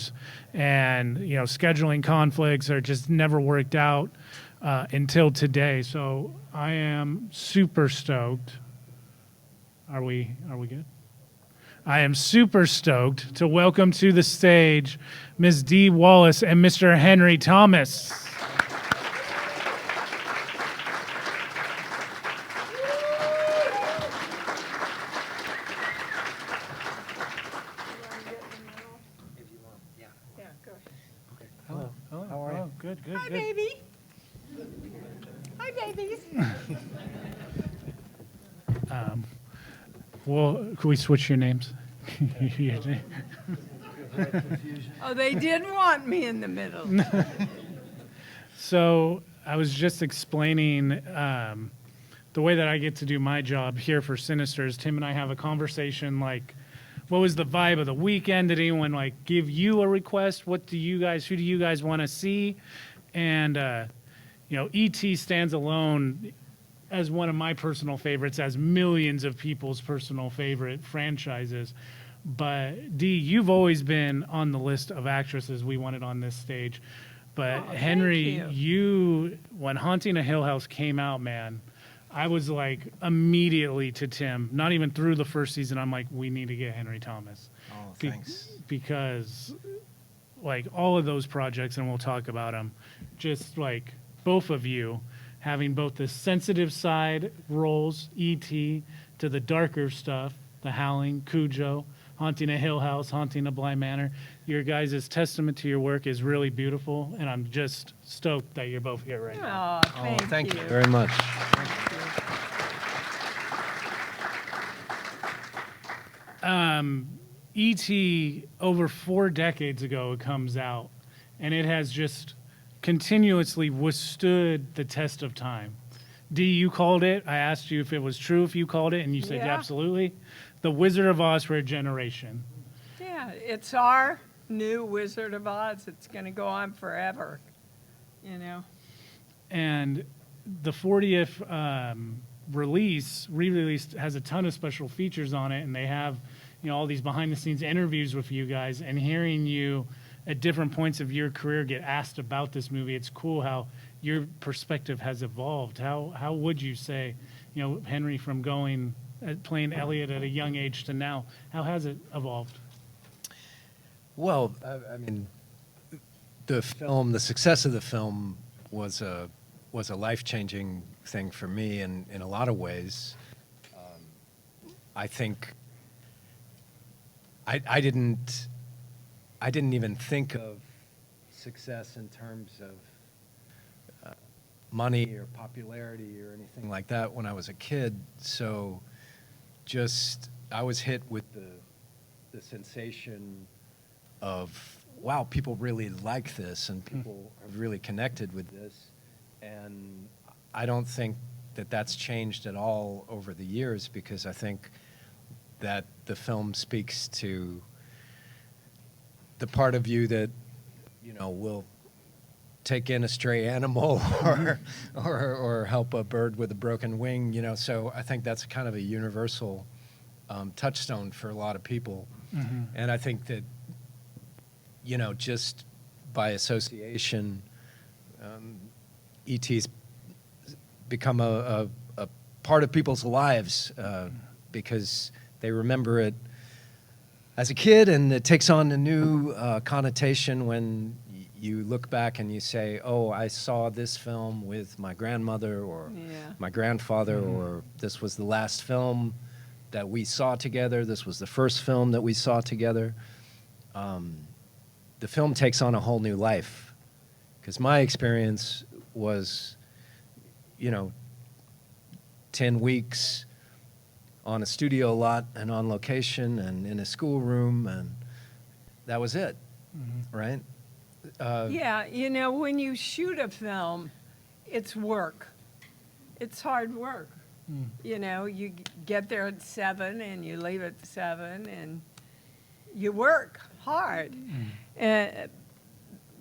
years, and scheduling conflicts are just never worked out until today. So I am super stoked. Are we good? I am super stoked to welcome to the stage Ms. Dee Wallace and Mr. Henry Thomas. Good. Hi, baby. Hi, babies. Well, can we switch your names? Oh, they didn't want me in the middle. So I was just explaining the way that I get to do my job here for Sinisters. Tim and I have a conversation like, what was the vibe of the weekend? Did anyone give you a request? Who do you guys want to see? And E.T. stands alone as one of my personal favorites, as millions of people's personal favorite franchises. But Dee, you've always been on the list of actresses we wanted on this stage. But Henry, you, when Haunting a Hill House came out, man, I was immediately to Tim, not even through the first season, I'm like, we need to get Henry Thomas. Oh, thanks. Because all of those projects, and we'll talk about them, just both of you having both the sensitive side roles, E.T., to the darker stuff, the Howling, Cujo, Haunting a Hill House, Haunting a Bly Manor. Your guys' testament to your work is really beautiful, and I'm just stoked that you're both here right now. Oh, thank you very much. E.T. over 4 decades ago it comes out, and it has just continuously withstood the test of time. Dee, you called it. I asked you if it was true, if you called it, and you said absolutely. The Wizard of Oz for a generation. Yeah, it's our new Wizard of Oz. It's going to go on forever, And the 40th re-release has a ton of special features on it, and they have all these behind-the-scenes interviews with you guys, and hearing you at different points of your career get asked about this movie. It's cool how your perspective has evolved. How would you say, Henry, from playing Elliot at a young age to now, how has it evolved? Well, I mean, the success of the film was a life-changing thing for me in a lot of ways. I think I didn't even think of success in terms of money or popularity or anything like that when I was a kid. So I was hit with the sensation of, wow, people really like this and people have really connected with this. And I don't think that that's changed at all over the years, because I think that the film speaks to the part of you that, will take in a stray animal or help a bird with a broken wing, so I think that's kind of a universal touchstone for a lot of people. Mm-hmm. And I think that, just by association, E.T.'s become a part of people's lives because they remember it as a kid, and it takes on a new connotation when you look back and you say, oh, I saw this film with my grandmother or my grandfather, or this was the last film that we saw together, this was the first film that we saw together. The film takes on a whole new life, because my experience was, 10 weeks on a studio lot and on location and in a schoolroom, and that was it, right? When you shoot a film, it's work. It's hard work. You get there at 7 and you leave at 7 and you work hard. And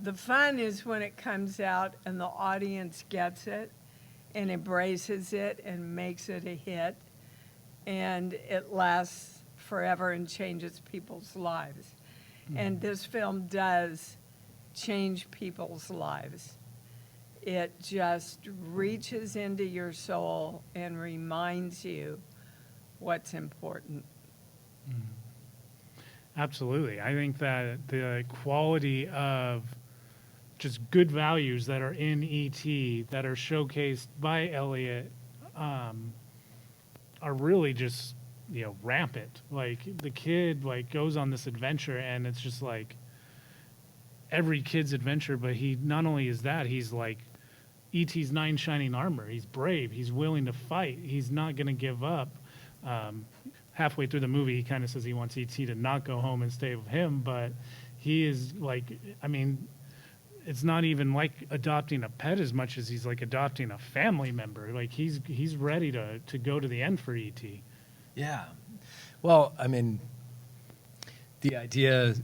the fun is when it comes out and the audience gets it and embraces it and makes it a hit, and it lasts forever and changes people's lives. And this film does change people's lives. It just reaches into your soul and reminds you what's important. Absolutely. I think that the quality of just good values that are in E.T. that are showcased by Elliot are really just, rampant. Like, the kid, goes on this adventure, and it's just like every kid's adventure, but he not only is that, he's like E.T.'s knight in shining armor. He's brave. He's willing to fight. He's not going to give up. Halfway through the movie, he kind of says he wants E.T. to not go home and stay with him, but he is it's not even like adopting a pet as much as he's like adopting a family member. Like, he's ready to go to the end for E.T. Yeah. Well, the idea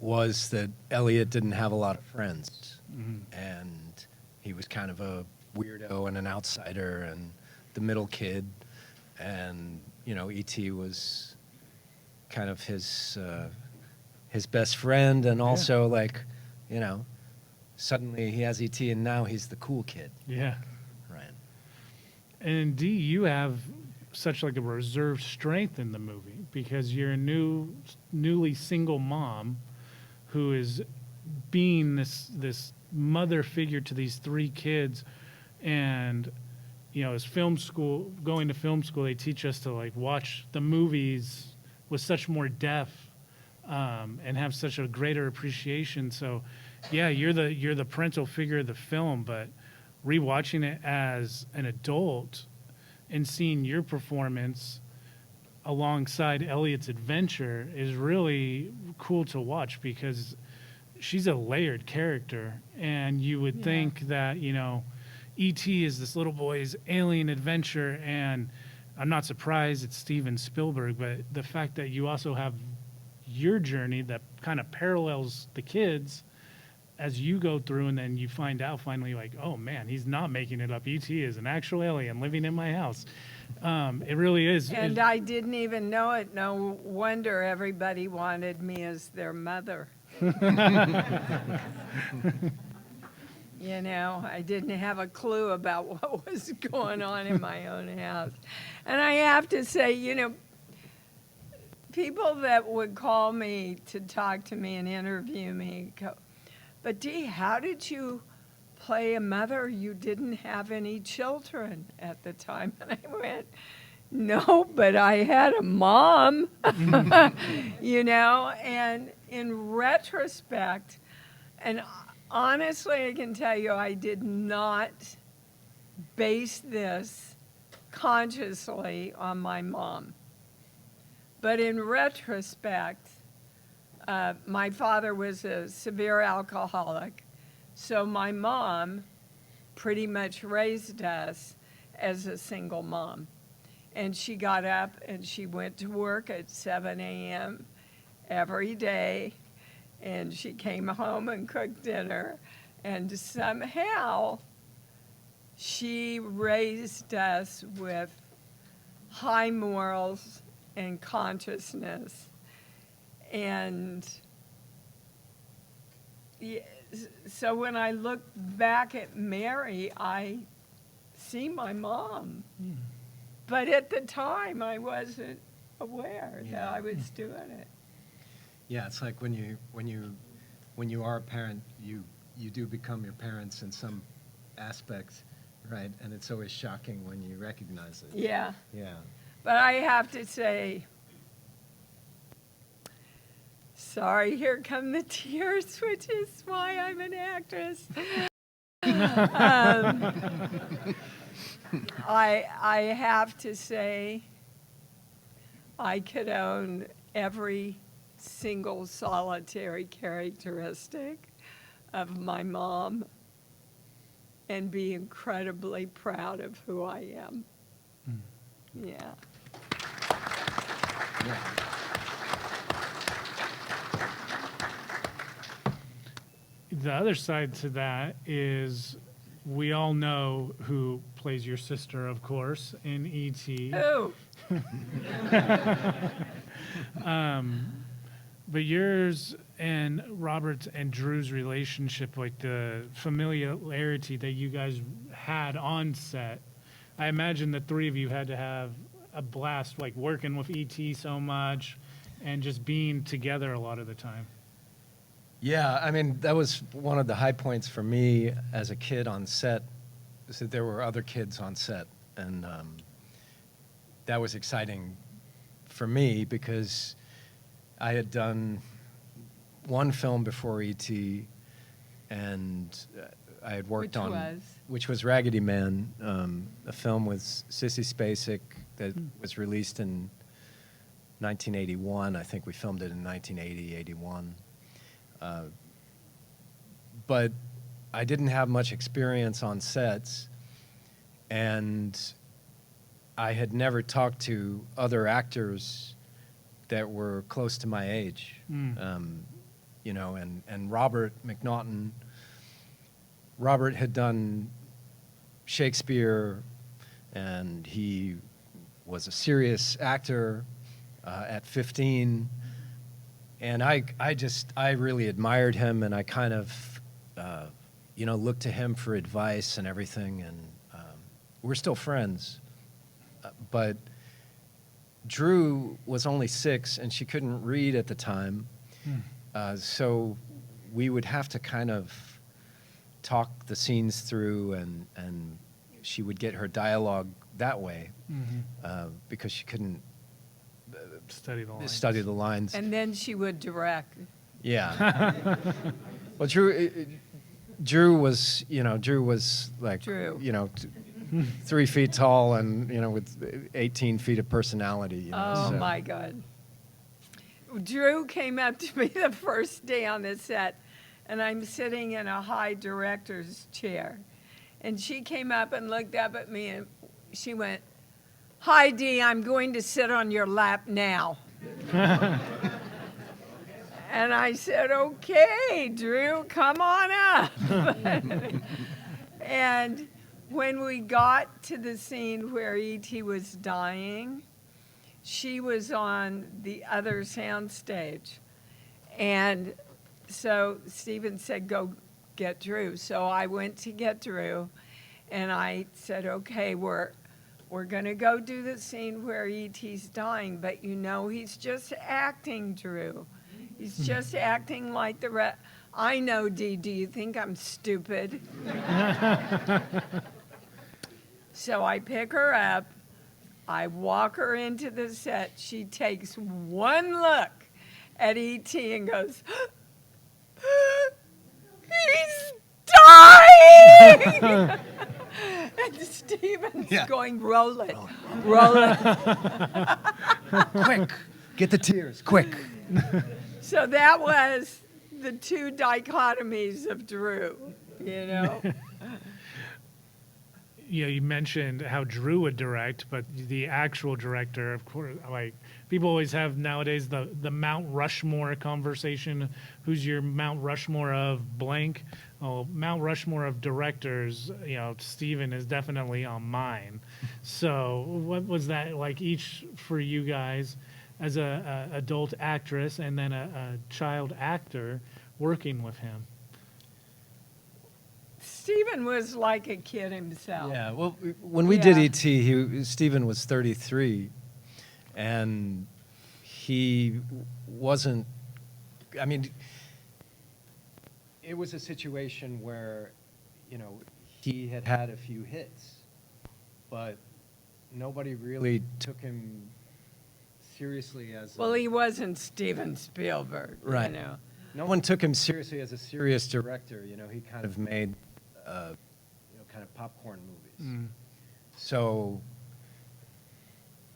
was that Elliot didn't have a lot of friends, and he was kind of a weirdo and an outsider and the middle kid, and E.T. was kind of his best friend, and also suddenly he has E.T. and now he's the cool kid. Yeah. Right. And Dee, you have such like a reserved strength in the movie because you're a newly single mom who is being this mother figure to these three kids, and as going to film school, they teach us to watch the movies with such more depth and have such a greater appreciation. So, yeah, you're the parental figure of the film, but rewatching it as an adult and seeing your performance alongside Elliot's adventure is really cool to watch because she's a layered character, and you would think that E.T. is this little boy's alien adventure, and I'm not surprised it's Steven Spielberg, but the fact that you also have your journey that kind of parallels the kids as you go through, and then you find out finally, oh man, he's not making it up. E.T. is an actual alien living in my house. It really is. And I didn't even know it. No wonder everybody wanted me as their mother. I didn't have a clue about what was going on in my own house. And I have to say, people that would call me to talk to me and interview me go, but Dee, how did you play a mother? You didn't have any children at the time. And I went, no, but I had a mom, and in retrospect, and honestly, I can tell you, I did not base this consciously on my mom. But in retrospect, my father was a severe alcoholic, so my mom pretty much raised us as a single mom. And she got up and she went to work at 7 a.m. every day, and she came home and cooked dinner, and somehow she raised us with high morals and consciousness. And so when I look back at Mary, I see my mom. But at the time, I wasn't aware that I was doing it. Yeah, it's like when you are a parent, you do become your parents in some aspect, right? And it's always shocking when you recognize it. Yeah. Yeah. But I have to say, sorry, here come the tears, which is why I'm an actress. I have to say, I could own every single solitary characteristic of my mom and be incredibly proud of who I am. Yeah. Yeah. The other side to that is we all know who plays your sister, of course, in E.T. Oh, But yours and Robert's and Drew's relationship, like the familiarity that you guys had on set, I imagine the three of you had to have a blast, like working with ET so much and just being together a lot of the time. Yeah, I mean, that was one of the high points for me as a kid on set, is that there were other kids on set. And that was exciting for me because I had done one film before E.T., and I had worked which was Raggedy Man, a film with Sissy Spacek that was released in 1981. I think we filmed it in 1980, 81. But I didn't have much experience on sets, and I had never talked to other actors that were close to my age. You know, and Robert McNaughton, Robert had done Shakespeare, and he was a serious actor at 15. And I really admired him, and I kind of, you know, looked to him for advice and everything, and we're still friends. But Drew was only 6, and she couldn't read at the time, so we would have to kind of talk the scenes through, and she would get her dialogue that way, because she couldn't study the lines. And then she would direct. Yeah. Well, Drew was like, you know, 3 feet tall and, you know, with 18 feet of personality. You know, oh, my God. Drew came up to me the first day on the set, and I'm sitting in a high director's chair. And she came up and looked up at me, and she went, "Hi, Dee, I'm going to sit on your lap now." And I said, "Okay, Drew, come on up." And when we got to the scene where E.T. was dying, she was on the other soundstage. And so Steven said, "Go get Drew." So I went to get Drew, and I said, "Okay, we're going to go do the scene where E.T.'s dying, but you know he's just acting, Drew. He's just acting like the rest." "I know, Dee. Do you think I'm stupid?" So I pick her up. I walk her into the set. She takes one look at E.T. and goes, "He's dying!" And Steven's going, roll it. Quick, get the tears, quick. So that was the two dichotomies of Drew, you know. You know, you mentioned how Drew would direct, but the actual director, of course, like people always have nowadays the Mount Rushmore conversation. Who's your Mount Rushmore of blank? Oh, Mount Rushmore of directors, you know, Steven is definitely on mine. So what was that like each for you guys as a adult actress and then a child actor working with him? Steven was like a kid himself. Yeah, well, when we did E.T., Steven was 33, and he wasn't, I mean, it was a situation where, you know, he had had a few hits, but nobody really took him seriously as well, he wasn't Steven Spielberg, right. You know. No one took him seriously as a serious director. You know, he kind of made, you know, kind of popcorn movies. So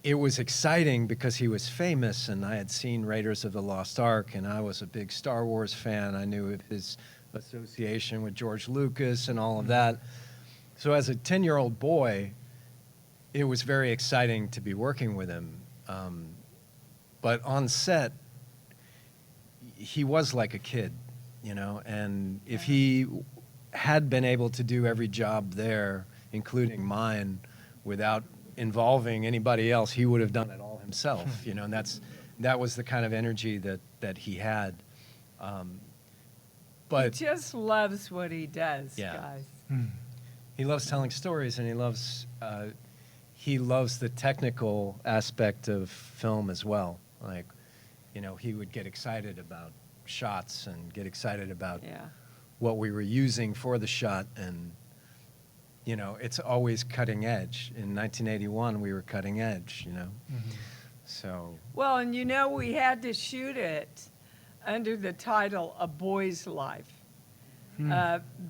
it was exciting because he was famous, and I had seen Raiders of the Lost Ark, and I was a big Star Wars fan. I knew of his association with George Lucas and all of that. So as a 10-year-old boy, it was very exciting to be working with him. But on set, he was like a kid, you know, and if he had been able to do every job there, including mine, without involving anybody else, he would have done it all himself, you know, and that was the kind of energy that he had. But He just loves what he does, Yeah. guys. he loves telling stories, and he loves the technical aspect of film as well. Like, you know, he would get excited about shots and get excited about Yeah. what we were using for the shot, and you know, it's always cutting edge. In 1981, we were cutting edge, you know. So Well, and you know, we had to shoot it under the title A Boy's Life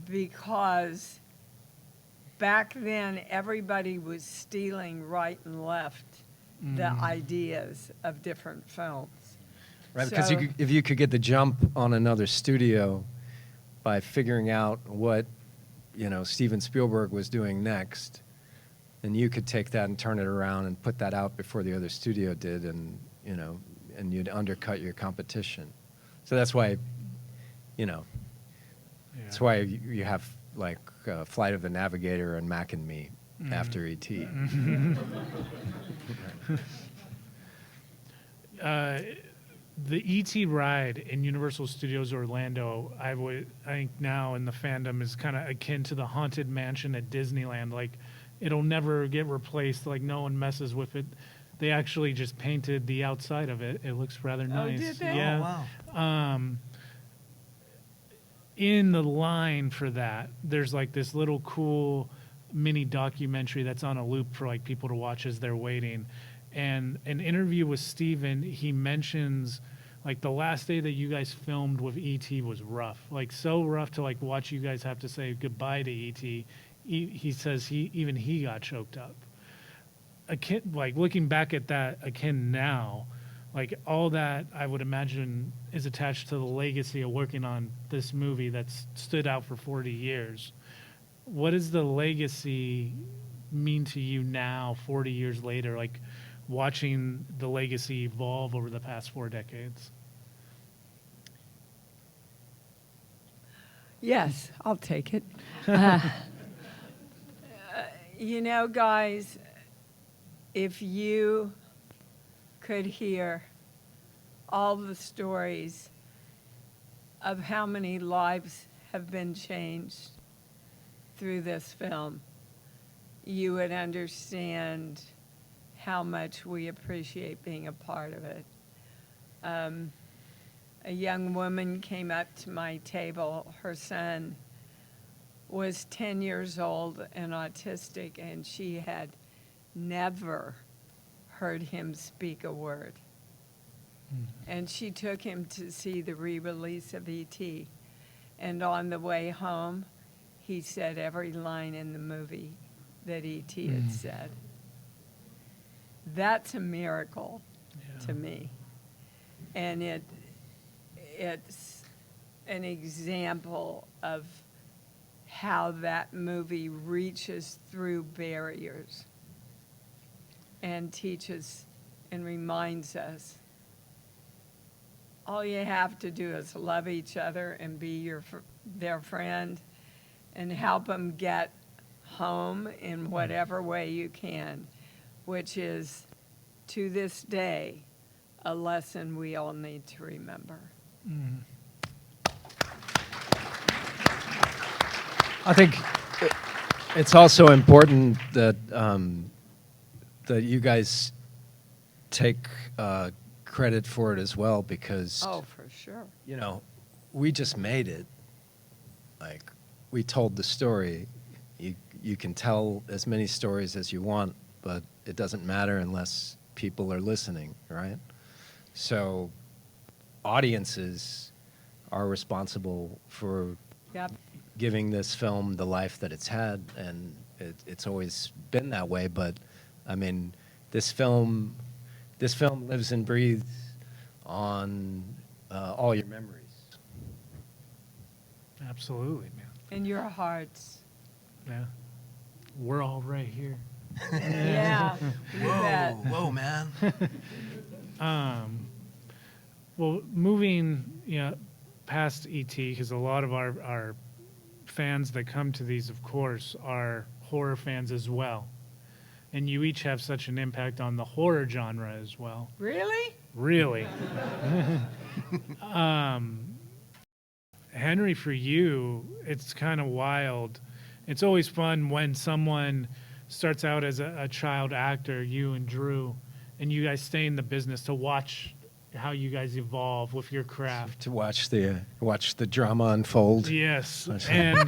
because back then everybody was stealing right and left the ideas of different films. right, because So- if you could get the jump on another studio by figuring out what, you know, Steven Spielberg was doing next, then you could take that and turn it around and put that out before the other studio did, and you know, and you'd undercut your competition. So that's why, you know, that's why you have like Flight of the Navigator and Mac and Me after E.T. The E.T. ride in Universal Studios Orlando, I think now in the fandom is kind of akin to the Haunted Mansion at Disneyland. Like, it'll never get replaced. Like, no one messes with it. They actually just painted the outside of it. It looks rather nice. did they? Yeah. Oh, wow. In the line for that, there's like this little cool mini documentary that's on a loop for like people to watch as they're waiting. And an interview with Steven, he mentions like the last day that you guys filmed with E.T. was rough, like so rough to like watch you guys have to say goodbye to E.T. He says even he got choked up. Like looking back at that akin now, like all that I would imagine is attached to the legacy of working on this movie that's stood out for 40 years. What does the legacy mean to you now, 40 years later, like watching the legacy evolve over the past 4 decades? Yes, I'll take it. You know, guys, if you could hear all the stories of how many lives have been changed through this film, you would understand how much we appreciate being a part of it. A young woman came up to my table. Her son was 10 years old and autistic, and she had never heard him speak a word. And she took him to see the re-release of E.T. And on the way home, he said every line in the movie that E.T. had said. That's a miracle to me. And it's an example of how that movie reaches through barriers and teaches and reminds us all you have to do is love each other and be their friend and help them get home in whatever way you can, which is, to this day, a lesson we all need to remember. I think it's also important that that you guys take credit for it as well, because Oh, for sure. you know, we just made it. Like, we told the story. You can tell as many stories as you want, but it doesn't matter unless people are listening, right? So audiences are responsible for Yep. giving this film the life that it's had, and it's always been that way. But I mean, this film lives and breathes on all your memories. Absolutely, man. In your hearts. Yeah. We're all right here. Yeah, you bet. Whoa, man. Well, moving past ET, because a lot of our fans that come to these, of course, are horror fans as well. And you each have such an impact on the horror genre as well. Really? Really? Henry, for you, it's kind of wild. It's always fun when someone starts out as a child actor, you and Drew, and you guys stay in the business to watch how you guys evolve with your craft. To watch the drama unfold. Yes, and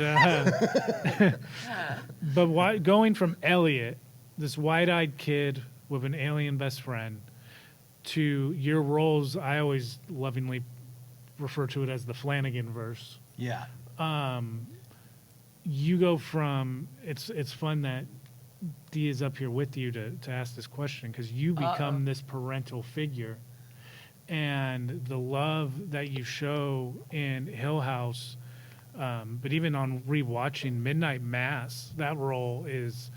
but going from Elliot, this wide-eyed kid with an alien best friend, to your roles, I always lovingly refer to it as the Flanagan verse. Yeah. You go from it's fun that Dee is up here with you to ask this question, because you become this parental figure, and the love that you show in Hill House, but even on rewatching Midnight Mass, that role is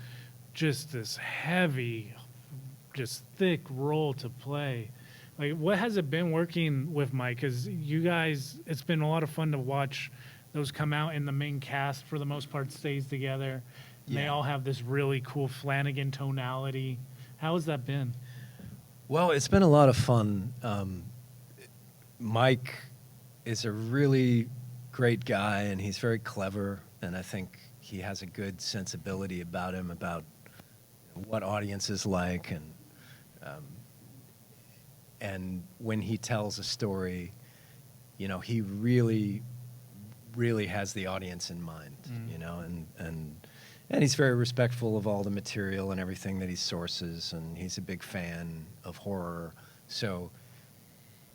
just this heavy, just thick role to play. Like, what has it been working with Mike? Because you guys, it's been a lot of fun to watch those come out, and the main cast, for the most part, stays together. And they all have this really cool Flanagan tonality. How has that been? Well, it's been a lot of fun. Mike is a really great guy, and he's very clever, and I think he has a good sensibility about him, about what audiences like, and when he tells a story, you know, he really has the audience in mind, you know, and he's very respectful of all the material and everything that he sources, and he's a big fan of horror. So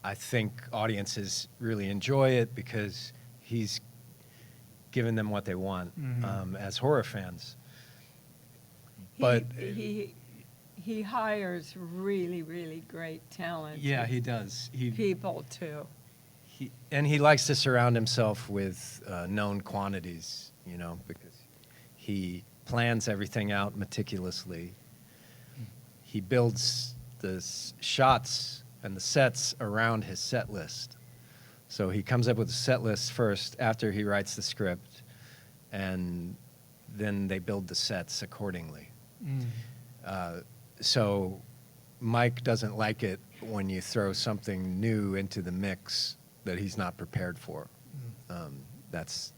I think audiences really enjoy it because he's given them what they want as horror fans. But he hires really, really great talent. yeah, he does. People too. He likes to surround himself with known quantities, you know, because he plans everything out meticulously. He builds the shots and the sets around his set list. So he comes up with a set list first after he writes the script, and then they build the sets accordingly. So Mike doesn't like it when you throw something new into the mix that he's not prepared for. That's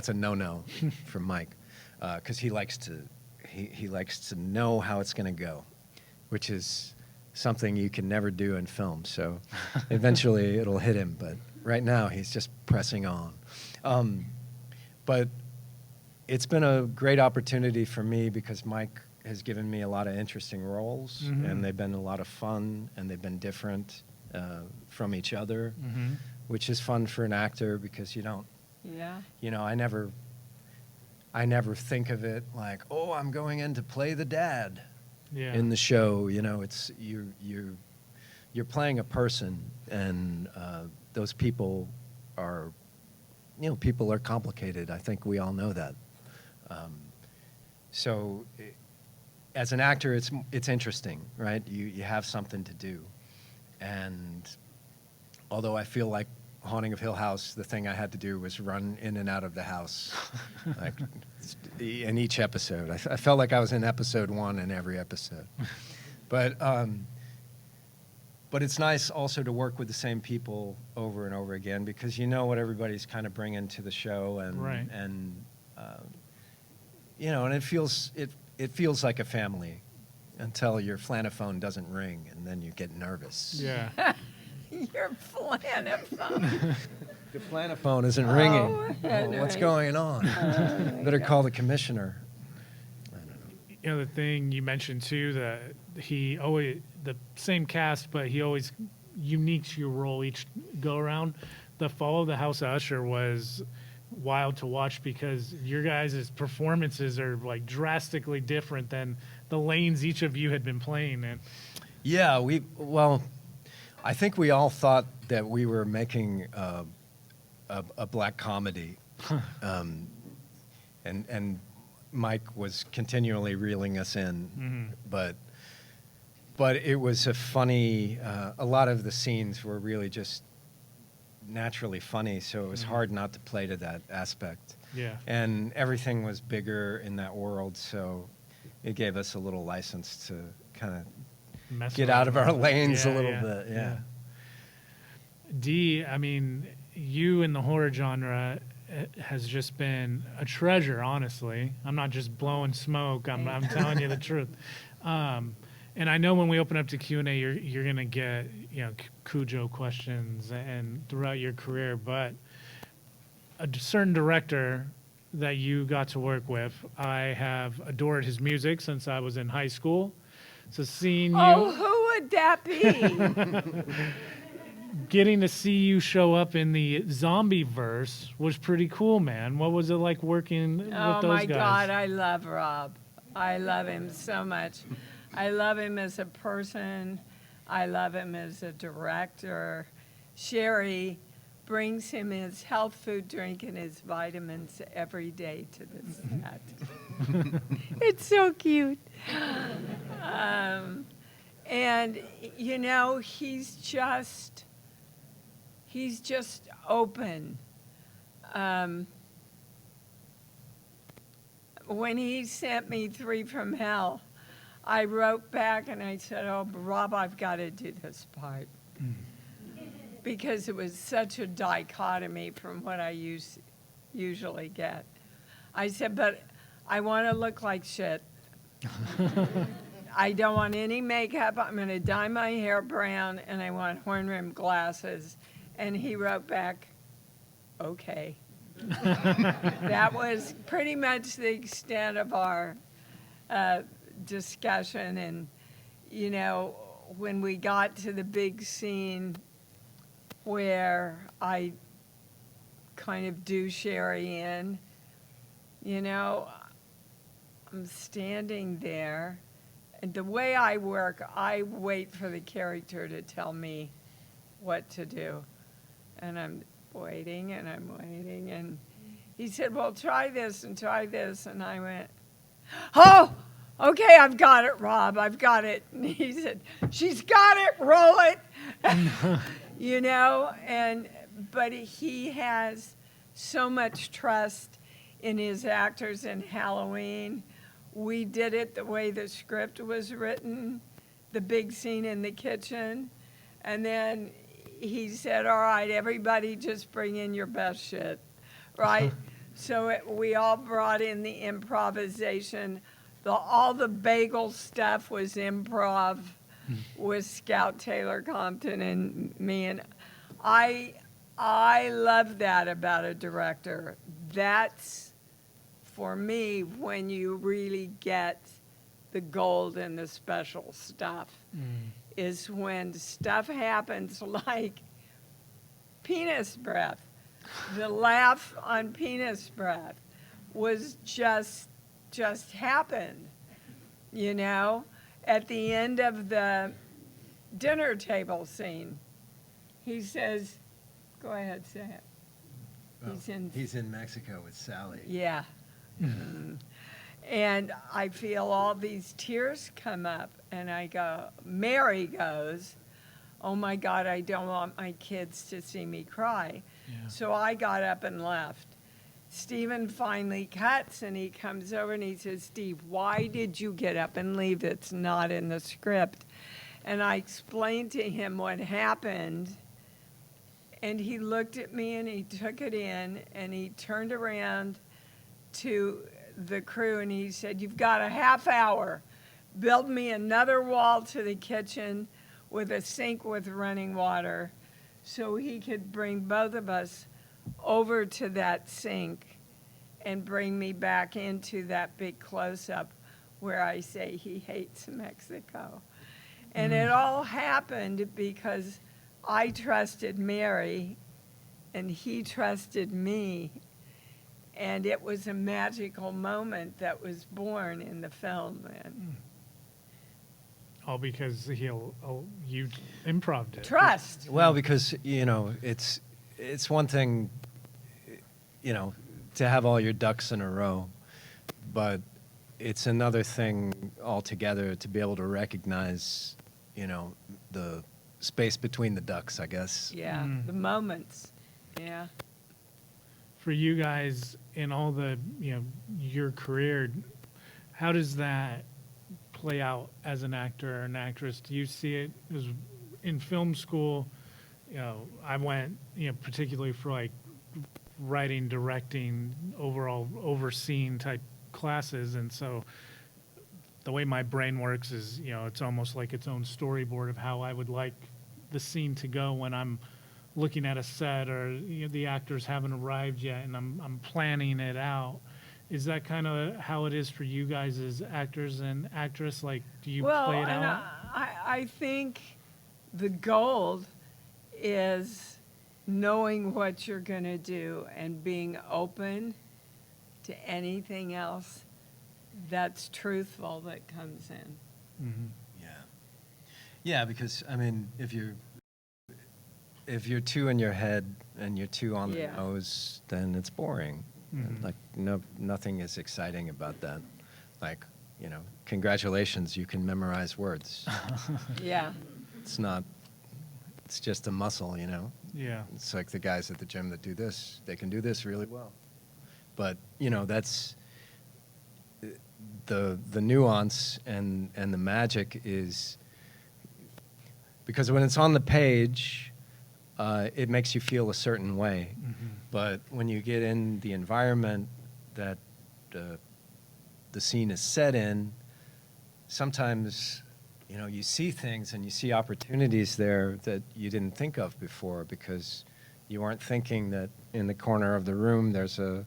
a no-no for Mike, because he likes to know how it's going to go, which is something you can never do in film. So eventually it'll hit him, but right now he's just pressing on. But it's been a great opportunity for me because Mike has given me a lot of interesting roles, and they've been a lot of fun, and they've been different from each other, which is fun for an actor because you don't, you know, I never think of it like, oh, I'm going in to play the dad in the show. You know, it's you're playing a person, and those people are, you know, people are complicated. I think we all know that. So as an actor, it's interesting, right? You have something to do. And although I feel like Haunting of Hill House, the thing I had to do was run in and out of the house like in each episode. I felt like I was in episode 1 in every episode. But it's nice also to work with the same people over and over again, because you know what everybody's kind of bringing to the show, and you know, and it feels like a family until your flanaphone doesn't ring, and then you get nervous. Yeah. Your flanaphone. The flanaphone isn't ringing. Henry. What's going on? Better call the commissioner. I don't know. You know, the thing you mentioned too, that he always, the same cast, but he always unique to your role each go around. The Follow the House Usher was wild to watch because your guys' performances are like drastically different than the lanes each of you had been playing in. Yeah, I think we all thought that we were making a black comedy, and Mike was continually reeling us in, but it was a funny. A lot of the scenes were really just naturally funny, so it was hard not to play to that aspect. Yeah. And everything was bigger in that world, so it gave us a little license to kind of mess get with out of our them. lanes a Yeah, little yeah, bit. Yeah. Dee, I mean, you in the horror genre has just been a treasure, honestly. I'm not just blowing smoke. I'm telling you the truth. And I know when we open up to Q&A, you're gonna get Cujo questions and throughout your career, but a certain director that you got to work with, I have adored his music since I was in high school. So seeing you. Oh, who would that be? Getting to see you show up in the zombie verse was pretty cool, man. What was it like working with Oh those my guys? God, I love Rob. I love him so much. I love him as a person. I love him as a director. Sherry brings him his health food drink and his vitamins every day to the set. It's so cute. And he's just open. When he sent me 3 from Hell, I wrote back and I said, "Oh, Rob, I've got to do this part." Because it was such a dichotomy from what I usually get. I said, "But I want to look like shit. I don't want any makeup. I'm going to dye my hair brown, and I want horn-rimmed glasses." And he wrote back, "Okay." That was pretty much the extent of our discussion. And, when we got to the big scene where I kind of do Sherry in, I'm standing there. And the way I work, I wait for the character to tell me what to do. And I'm waiting and I'm waiting. And he said, "Well, try this and try this." And I went, "Oh, okay, I've got it, Rob. I've got it." And he said, "She's got it, roll it." But he has so much trust in his actors in Halloween. We did it the way the script was written, the big scene in the kitchen. And then he said, "All right, everybody just bring in your best shit," right? So we all brought in the improvisation. All the bagel stuff was improv with Scout Taylor Compton and me. And I love that about a director. That's, for me, when you really get the gold and the special stuff, is when stuff happens like Penis Breath. The laugh on Penis Breath was just happened, At the end of the dinner table scene, he says, go ahead, say it. Well, he's in Mexico with Sally. Yeah. And I feel all these tears come up, and I go, Mary goes, "Oh my God, I don't want my kids to see me cry." Yeah. So I got up and left. Steven finally cuts, and he comes over and he says, "Steve, why did you get up and leave? It's not in the script." And I explained to him what happened, and he looked at me and he took it in, and he turned around to the crew and he said, "You've got a half hour. Build me another wall to the kitchen with a sink with running water," so he could bring both of us over to that sink and bring me back into that big close-up where I say he hates Mexico. And it all happened because I trusted Mary and he trusted me. And it was a magical moment that was born in the film then. All because you improv'd it. Trust. Well, because, it's one thing, to have all your ducks in a row, but it's another thing altogether to be able to recognize, the space between the ducks, I guess. Yeah, the moments. Yeah. For you guys in all the, your career, how does that play out as an actor or an actress? Do you see it as in film school? You know, I went, you know, particularly for like writing, directing, overall overseeing type classes, and so the way my brain works is, you know, it's almost like its own storyboard of how I would like the scene to go when I'm looking at a set, or you know, the actors haven't arrived yet and I'm planning it out. Is that kind of how it is for you guys as actors and actress? Like, do you play it and out? I think the goal is knowing what you're going to do and being open to anything else that's truthful that comes in. Mm-hmm. Yeah, because I mean, if you're too in your head and you're too on the nose, then it's boring. Mm-hmm. Like nothing is exciting about that. Like, you know, congratulations, you can memorize words. Yeah. It's not. It's just a muscle, you know. Yeah. It's like the guys at the gym that do this. They can do this really well. But you know, that's the nuance and the magic is because when it's on the page, it makes you feel a certain way. Mm-hmm. But when you get in the environment that the scene is set in, sometimes, you know, you see things and you see opportunities there that you didn't think of before because you weren't thinking that in the corner of the room there's a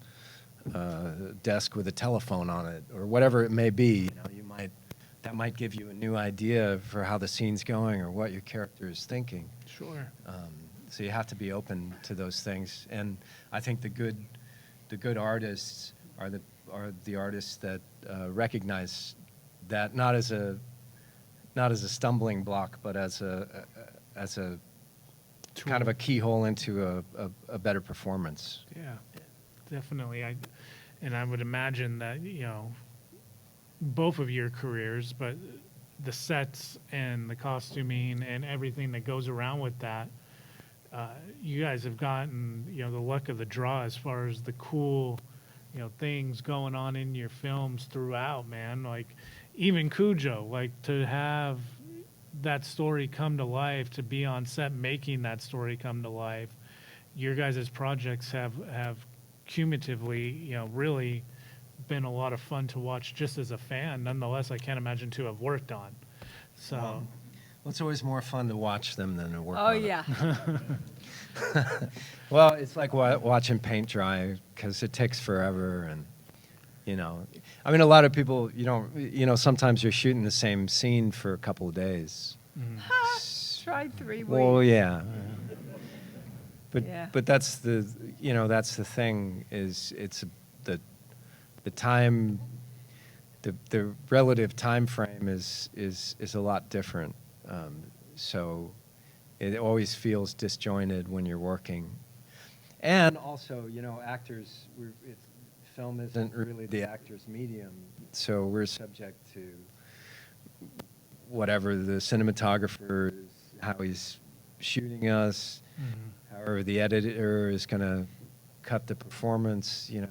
desk with a telephone on it or whatever it may be. You know, that might give you a new idea for how the scene's going or what your character is thinking. Sure. So you have to be open to those things, and I think the good artists are the artists that recognize that not as a stumbling block, but as a kind of a keyhole into a better performance. Yeah, definitely. I would imagine that, you know, both of your careers, but the sets and the costuming and everything that goes around with that, you guys have gotten, you know, the luck of the draw as far as the cool, you know, things going on in your films throughout, man. Like even Cujo, like to have that story come to life, to be on set making that story come to life. Your guys' projects have cumulatively, you know, really been a lot of fun to watch just as a fan. Nonetheless, I can't imagine to have worked on. So, Well, it's always more fun to watch them than to work Oh, on it. yeah. Well, it's like watching paint dry because it takes forever, and you know, I mean, a lot of people, you know, sometimes you're shooting the same scene for a couple of days. Try 3 weeks. Well, yeah, Yeah. but that's the thing is it's the time, the relative time frame is a lot different. So it always feels disjointed when you're working. And also, you know, actors, film isn't really the actor's medium, so we're subject to whatever the cinematographer is, how he's shooting us, however the editor is going to cut the performance. You know,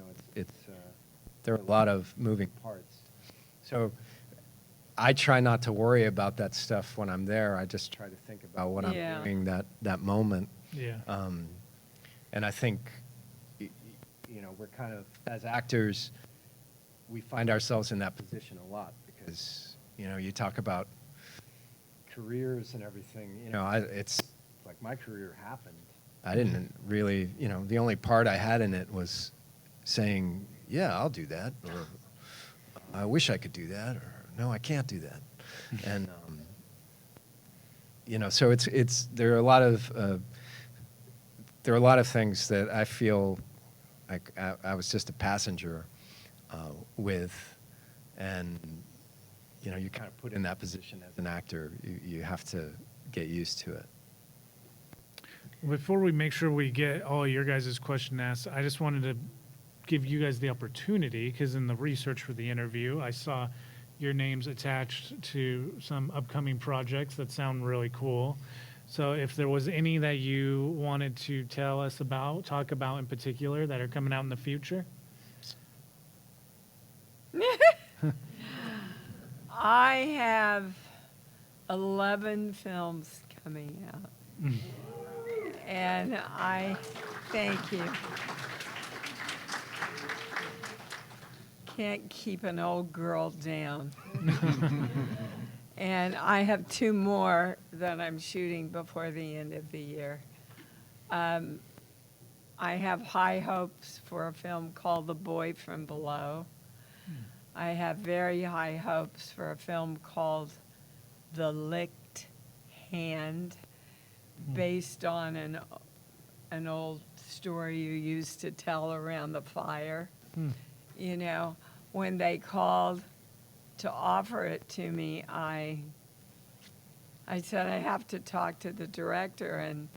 there are a lot of moving parts. So I try not to worry about that stuff when I'm there. I just try to think about what I'm doing that moment. yeah. And I think, you know, we're kind of, as actors, we find ourselves in that position a lot because, you know, you talk about careers and everything. You know, it's like my career happened. I didn't really, you know, the only part I had in it was saying, yeah, I'll do that, or I wish I could do that, or no, I can't do that. And, you know, so there are a lot of things that I feel like I was just a passenger with, and you know, you kind of put in that position as an actor. You have to get used to it. Before we make sure we get all your guys' question asked, I just wanted to give you guys the opportunity, because in the research for the interview, I saw your names attached to some upcoming projects that sound really cool. So if there was any that you wanted to tell us about, talk about in particular, that are coming out in the future? I have 11 films coming out. And I thank you. Can't keep an old girl down. And I have 2 more that I'm shooting before the end of the year. I have high hopes for a film called The Boy from Below. I have very high hopes for a film called The Licked Hand, based on an old story you used to tell around the fire. You know, when they called to offer it to me, I said, I have to talk to the director. And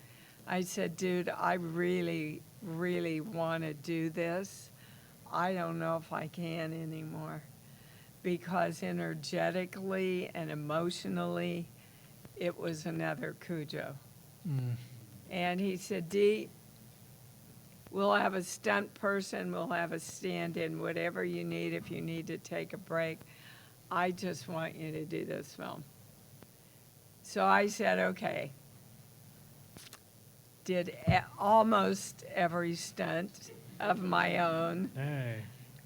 I said, dude, I really, really want to do this. I don't know if I can anymore. Because energetically and emotionally, it was another Cujo. And he said, Dee, we'll have a stunt person, we'll have a stand-in, whatever you need if you need to take a break. I just want you to do this film. So I said, okay. Did almost every stunt of my own, Hey.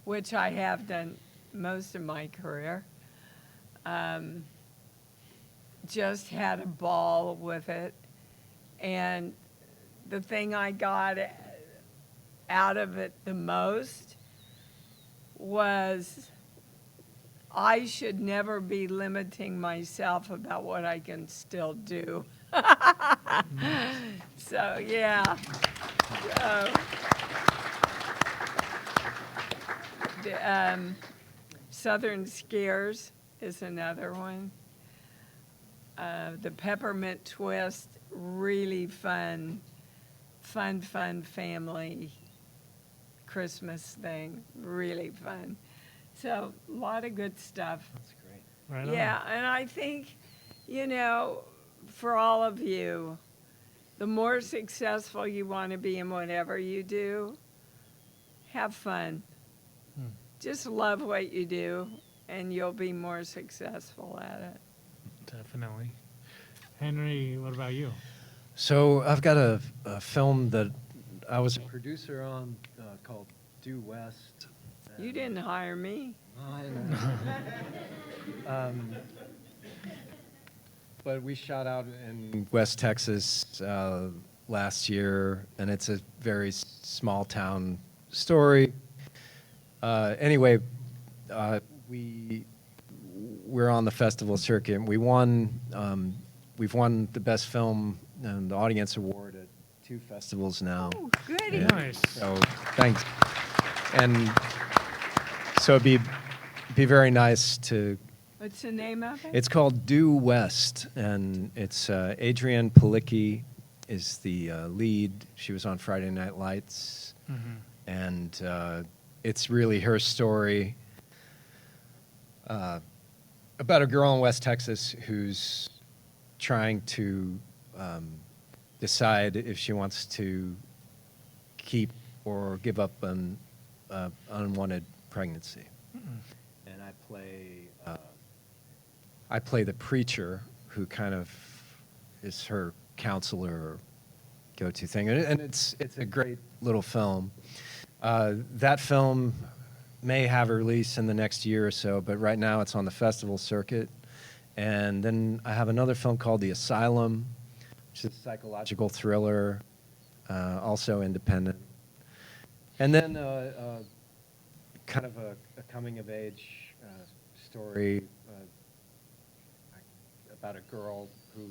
which I have done most of my career. Just had a ball with it. And the thing I got out of it the most was I should never be limiting myself about what I can still do. So, yeah. Southern Scares is another one. The Peppermint Twist, really fun family Christmas thing, really fun. So a lot of good stuff. That's great. Right on. Yeah, and I think, you know, for all of you, the more successful you want to be in whatever you do, have fun. Just love what you do, and you'll be more successful at it. Definitely. Henry, what about you? So I've got a film that I was a producer on called Due West. You didn't hire me. I know. But we shot out in West Texas last year, and it's a very small town story. Anyway, we're on the festival circuit. We won. We've won the best film and the audience award at 2 festivals now. Oh, goody. Yeah. Nice. So thanks. And so it'd be very nice to. What's the name of it? It's called Due West, and it's Adrienne Palicki is the lead. She was on Friday Night Lights, and it's really her story about a girl in West Texas who's trying to decide if she wants to keep or give up an unwanted pregnancy. And I play the preacher who kind of is her counselor or go-to thing, and it's a great little film. That film may have a release in the next year or so, but right now it's on the festival circuit. And then I have another film called The Asylum, which is a psychological thriller, also independent. And then kind of a coming-of-age story about a girl who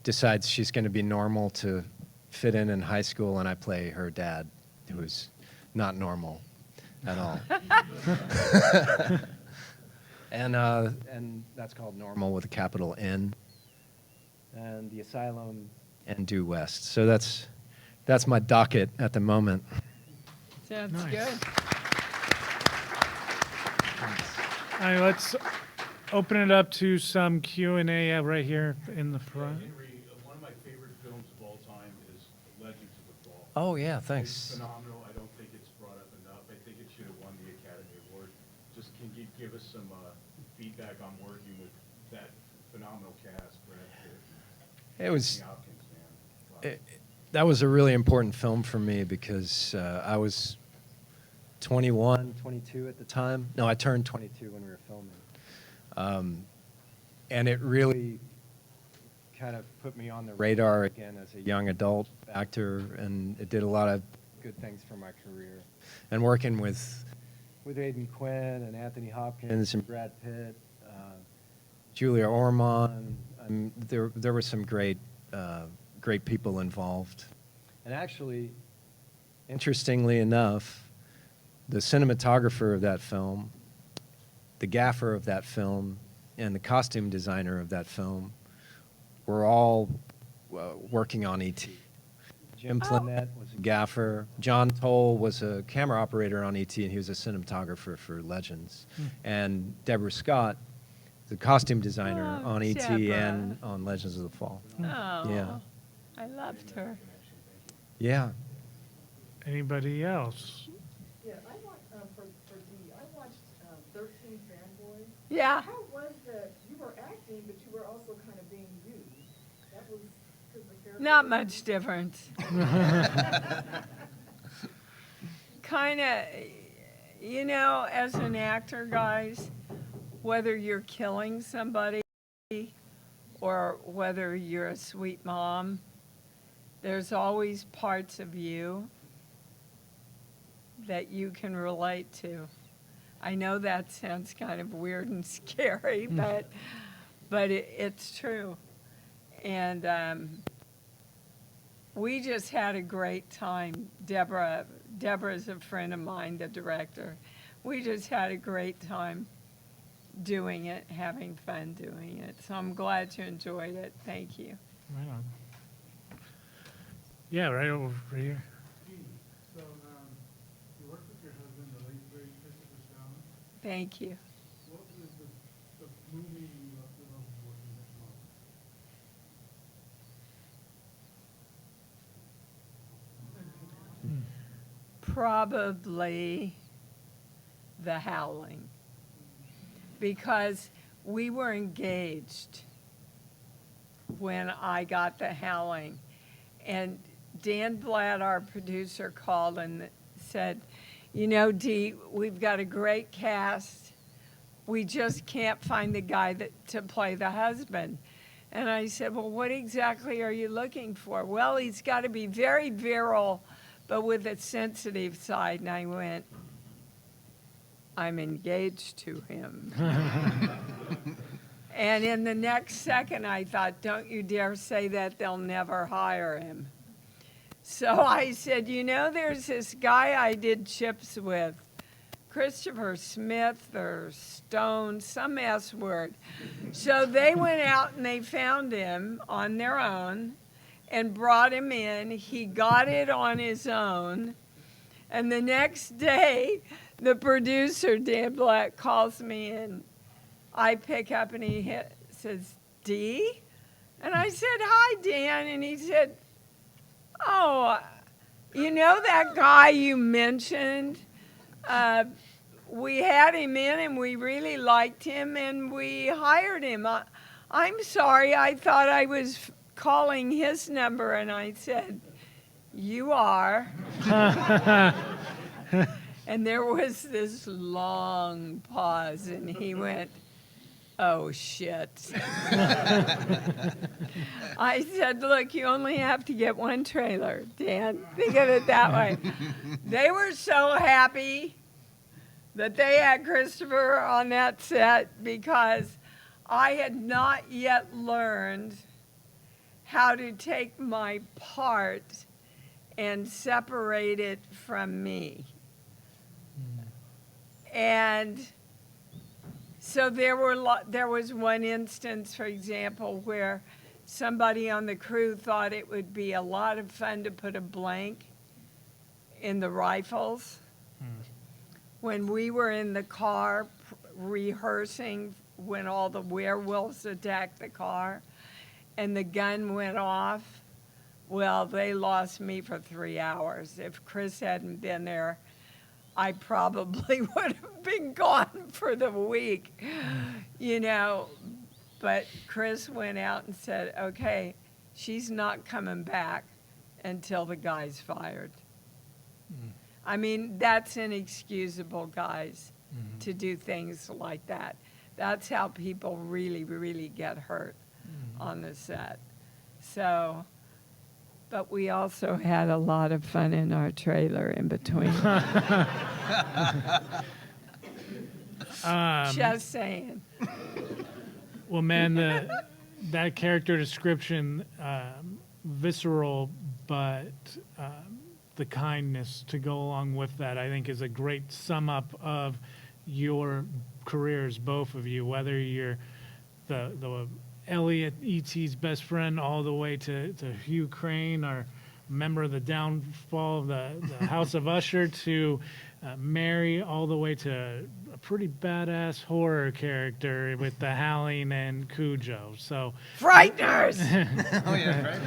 decides she's going to be normal to fit in high school, and I play her dad, who's not normal at all. And that's called Normal with a capital N. And The Asylum and Due West. So that's my docket at the moment. Sounds Nice. good. All right, let's open it up to some Q&A right here in the front. Henry, one of my favorite films of all time is Legends of the Fall. Oh, yeah, It's thanks. phenomenal. I don't think it's brought up enough. I think it should have won the Academy Award. Just can you give us some feedback on working with that phenomenal cast, Brad Pitt, It was. Anthony Hopkins, man. Wow. That was a really important film for me because I was 21, 22 at the time. No, I turned 22 when we were filming. And it really kind of put me on the radar again as a young adult actor, and it did a lot of good things for my career. And working with Aidan Quinn and Anthony Hopkins and Brad Pitt, Julia Ormond, there were some great people involved. And actually, interestingly enough, the cinematographer of that film, the gaffer of that film, and the costume designer of that film were all working on E.T. Jim Plannett was a gaffer. John Toll was a camera operator on E.T., and he was a cinematographer for Legends. And Deborah Scott, the costume designer Oh, on E.T. Deborah. and on Legends of the Fall. Oh, Yeah. I loved her. Yeah. Anybody else? Yeah, I watched, for Dee, I watched 13 Fanboys. Yeah. How was that, you were acting, but you were also kind of being used? That was, because the character... Not much difference. Kind of, you know, as an actor, guys, whether you're killing somebody or whether you're a sweet mom, there's always parts of you that you can relate to. I know that sounds kind of weird and scary, but it's true. And we just had a great time. Deborah's a friend of mine, the director. We just had a great time doing it, having fun doing it. So I'm glad you enjoyed it. Thank you. Right on. Yeah, right over here. So, you worked with your husband, the late great Christopher Stone. Thank you. What was the movie you loved the most working with most? Probably the Howling, because we were engaged when I got the Howling. And Dan Blatt, our producer, called and said, you know, Dee, we've got a great cast. We just can't find the guy to play the husband. And I said, well, what exactly are you looking for? Well, he's got to be very virile, but with a sensitive side. And I went, I'm engaged to him. And in the next second, I thought, don't you dare say that, they'll never hire him. So I said, you know, there's this guy I did Chips with, Christopher Smith or Stone, some S word. So they went out and they found him on their own and brought him in. He got it on his own. And the next day, the producer, Dan Black, calls me in. I pick up and he says, Dee? And I said, hi, Dan. And he said, oh, you know that guy you mentioned? We had him in and we really liked him and we hired him. I'm sorry, I thought I was calling his number. And I said, you are. And there was this long pause and he went, oh, shit. I said, look, you only have to get one trailer, Dan. Think of it that way. They were so happy that they had Christopher on that set because I had not yet learned how to take my part and separate it from me. And so there was one instance, for example, where somebody on the crew thought it would be a lot of fun to put a blank in the rifles. When we were in the car rehearsing when all the werewolves attacked the car and the gun went off, well, they lost me for 3 hours. If Chris hadn't been there, I probably would have been gone for the week, you know. But Chris went out and said, okay, she's not coming back until the guy's fired. I mean, that's inexcusable, guys, to do things like that. That's how people really, really get hurt on the set. So, but we also had a lot of fun in our trailer in between. Just saying. Well, man, that character description, visceral, but the kindness to go along with that, I think, is a great sum up of your careers, both of you, whether you're the Elliot E.T.'s best friend all the way to Hugh Crane, or member of the downfall of the House of Usher, to Mary, all the way to a pretty badass horror character with the Howling and Cujo. So Frighteners! Oh, yeah, right.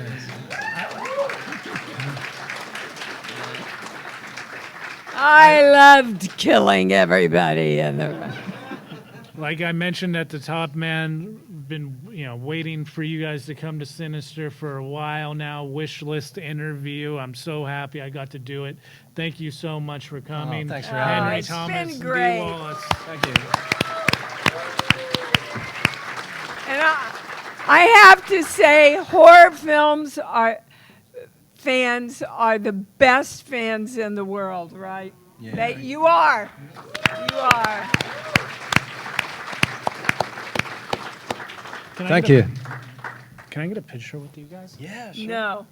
I loved killing everybody in the. like I mentioned at the top, man, been waiting for you guys to come to Sinister for a while now. Wish list interview. I'm so happy I got to do it. Thank you so much for coming. Thanks for having Henry it's Thomas, been great. Dee Wallace. Thank you. And I have to say, horror films fans are the best fans in the world, right? Yeah. You are. You are. Can I Thank get you. Can I get a picture with you guys? Yeah, sure. No.